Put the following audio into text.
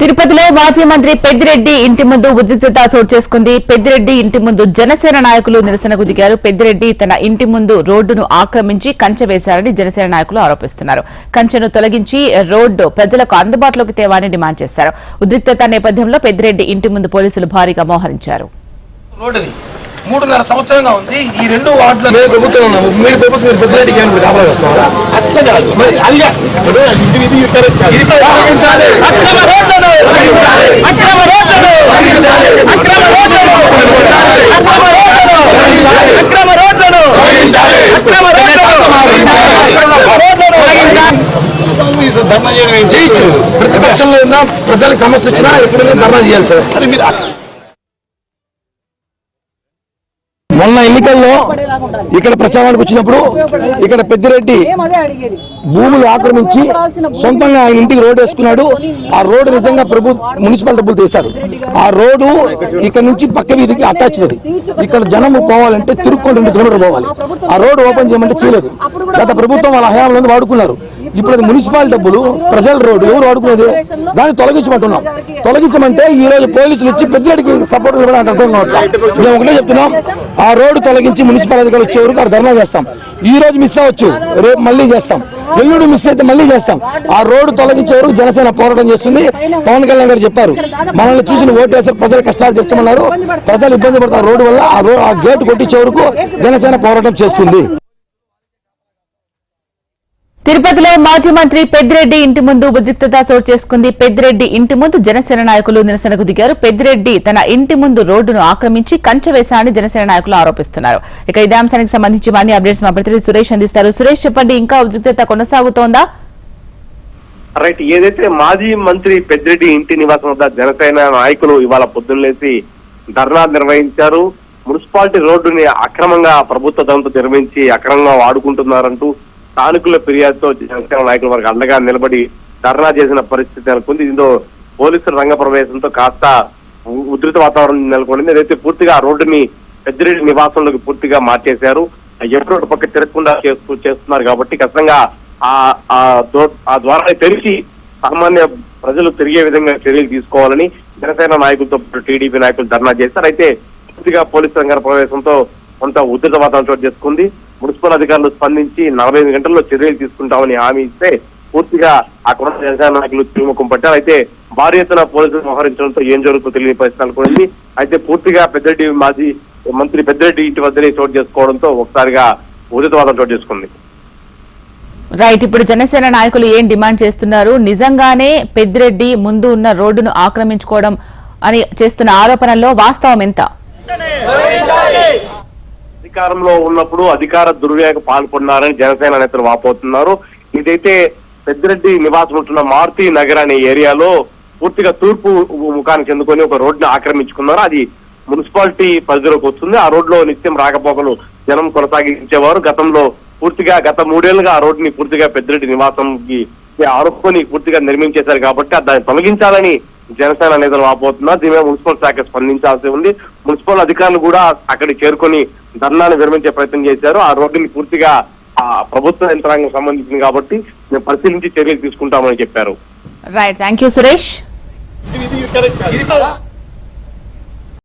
తిరుపతిలో మాజీ మంత్రి పెద్దిరెడ్డి ఇంటి ముందు ఉద్రిక్తత చోటు చేసుకుంది. పెద్దిరెడ్డి ఇంటి ముందు జనసేన నాయకులు నిరసనకు దిగారు. పెద్దిరెడ్డి తన ఇంటి ముందు రోడ్డును ఆక్రమించి కంచె వేశారని జనసేన నాయకులు ఆరోపిస్తున్నారు. కంచెను తొలగించి రోడ్డు ప్రజలకు అందుబాటులోకి తేవాలని డిమాండ్ చేశారు. ఉద్రిక్తత నేపథ్యంలో పెద్దిరెడ్డి ఇంటి ముందు పోలీసులు భారీగా మోహరించారు. 3.5 సంవత్సరంగా ఉంది. ఈ రెండు వార్డులో ప్రభుత్వం మీరు ప్రభుత్వం పెద్దరెడ్డికి ఏమైనా కాపలా వేస్తారా? అట్లా కాదు, మరి అదిగా ధర్నా చేయొచ్చు. ప్రతిపక్షంలో ఉన్న ప్రజలకు సమస్య వచ్చినా ఎప్పుడైనా ధర్నా చేయాలి సార్. అది మీరు మొన్న ఎన్నికల్లో ఇక్కడ ప్రచారానికి వచ్చినప్పుడు ఇక్కడ పెద్దిరెడ్డి భూములు ఆక్రమించి సొంతంగా ఆయన ఇంటికి రోడ్డు వేసుకున్నాడు. ఆ రోడ్డు నిజంగా మున్సిపల్ డబ్బులు తీశారు. ఆ రోడ్డు ఇక్కడ నుంచి పక్క వీధికి అటాచ్ అది. ఇక్కడ జనం పోవాలంటే తిరుక్కొని 2 కిలోమీటర్లు పోవాలి. ఆ రోడ్డు ఓపెన్ చేయమంటే చేయలేదు. గత ప్రభుత్వం వాళ్ళ హయాంలో వాడుకున్నారు. ఇప్పుడు అది మున్సిపల్ డబ్బులు, ప్రజల రోడ్డు ఎవరు వాడుకునేది, దాన్ని తొలగించమంటున్నాం. తొలగించమంటే ఈ రోజు పోలీసులు వచ్చి పెద్దడికి సపోర్ట్ ఇవ్వడానికి అర్థం కావట్లేదు. మేము ఒకటే చెప్తున్నాం, ఆ రోడ్డు తొలగించి మున్సిపల్ అధికారులు వచ్చే వరకు అక్కడ ధర్నా చేస్తాం. ఈ రోజు మిస్ అవ్వచ్చు, రేపు మళ్ళీ చేస్తాం, ఎల్లుండి మిస్ అయితే మళ్ళీ చేస్తాం. ఆ రోడ్డు తొలగించే వరకు జనసేన పోరాటం చేస్తుంది. పవన్ కళ్యాణ్ గారు చెప్పారు, మనల్ని చూసిన ఓటేసారు ప్రజల కష్టాలు తెచ్చమన్నారు. ప్రజలు ఇబ్బంది పడతారు రోడ్డు వల్ల. ఆ గేటు కొట్టించే వరకు జనసేన పోరాటం చేస్తుంది. తిరుపతిలో మాజీ మంత్రి పెద్దిరెడ్డి ఇంటి ముందు ఉద్రిక్తత చోటు చేసుకుంది. పెద్దిరెడ్డి ఇంటి ముందు జనసేన నాయకులు నిరసనకు దిగారు. పెద్దిరెడ్డి తన ఇంటి ముందు రోడ్డును ఆక్రమించి కంచె వేశారని జనసేన నాయకులు ఆరోపిస్తున్నారు. ఇక ఇదే అంశానికి సంబంధించి మరిన్ని అప్డేట్స్ మా ప్రతినిధి సురేష్ అందిస్తారు. సురేష్, చెప్పండి, ఇంకా ఉద్రిక్తత కొనసాగుతోందా? రైట్, ఏదైతే మాజీ మంత్రి పెద్దిరెడ్డి ఇంటి నివాసం వద్ద జనసేన నాయకులు ఇవాళ పొద్దున్నేసి ధర్నా నిర్వహించారు. మున్సిపాలిటీ రోడ్డుని అక్రమంగా ప్రభుత్వ ధనంతో నిర్మించి అక్రమంగా వాడుకుంటున్నారంటూ స్థానికుల ఫిర్యాదుతో జనసేన నాయకుల వారికి అండగా నిలబడి ధర్నా చేసిన పరిస్థితి నెలకొంది. దీంతో పోలీసుల రంగ ప్రవేశంతో కాస్త ఉధృత వాతావరణం నెలకొంది. ఏదైతే పూర్తిగా ఆ రోడ్డుని పెద్దిరెడ్డి నివాసంలోకి పూర్తిగా మార్చేశారు. ఎప్పుడు పక్క తిరగకుండా చేస్తున్నారు కాబట్టి ఖచ్చితంగా ఆ ద్వారాన్ని తెరిచి సామాన్య ప్రజలు తిరిగే విధంగా చర్యలు తీసుకోవాలని జనసేన నాయకులతో టీడీపీ నాయకులు ధర్నా చేశారు. అయితే పూర్తిగా పోలీసు రంగ ప్రవేశంతో కొంత ఉధృత వాతావరణం చోటు చేసుకుంది. మున్సిపల్ అధికారులు స్పందించి 45 గంటల్లో చర్యలు తీసుకుంటామని హామీ ఇస్తే పూర్తిగా అక్కడ జనసేన నాయకులు తిరుగుముఖం పట్టారు. అయితే భారీ ఎత్తున పోలీసులు మోహరించడంతో ఏం జరుగుతుందో తెలియని పరిస్థితి నెలకొంది. అయితే పూర్తిగా పెద్దిరెడ్డి మాజీ మంత్రి పెద్దిరెడ్డి ఇంటి వద్దనే చోటు చేసుకోవడంతో ఒకసారిగా ఉధృత వాతావరణం చోటు చేసుకుంది. రైట్, ఇప్పుడు జనసేన నాయకులు ఏం డిమాండ్ చేస్తున్నారు? నిజంగానే పెద్దిరెడ్డి ముందు ఉన్న రోడ్డును ఆక్రమించుకోవడం అని చేస్తున్న ఆరోపణల్లో వాస్తవం ఎంత? అధికారంలో ఉన్నప్పుడు అధికార దుర్వినియోగం పాల్పడినారని జనసేన నేతలు వాపోతున్నారు. ఇదైతే పెద్దిరెడ్డి నివాసం ఉంటున్న మారుతి నగర్ అనే ఏరియాలో పూర్తిగా తూర్పు ముఖానికి చెందుకొని ఒక రోడ్డుని ఆక్రమించుకున్నారు. అది మున్సిపాలిటీ పరిధిలోకి వస్తుంది. ఆ రోడ్లో నిత్యం రాకపోకలు జనం కొనసాగించేవారు. గతంలో పూర్తిగా గత 3 ఏళ్లుగా ఆ రోడ్డుని పూర్తిగా పెద్దిరెడ్డి నివాసంకి ఆరుకొని పూర్తిగా నిర్మించేశారు కాబట్టి దాన్ని తొలగించాలని జనసేన నేతలు వాపోతున్నారు. దీని మీద మున్సిపల్ శాఖ స్పందించాల్సి ఉంది. మున్సిపల్ అధికారులు కూడా అక్కడికి చేరుకొని ధర్నాను విరమించే ప్రయత్నం చేశారు. ఆ రోడ్డుని పూర్తిగా ప్రభుత్వ యంత్రాంగం సంబంధించింది కాబట్టి మేము పరిశీలించి చర్యలు తీసుకుంటామని చెప్పారు. Right, thank you Suresh.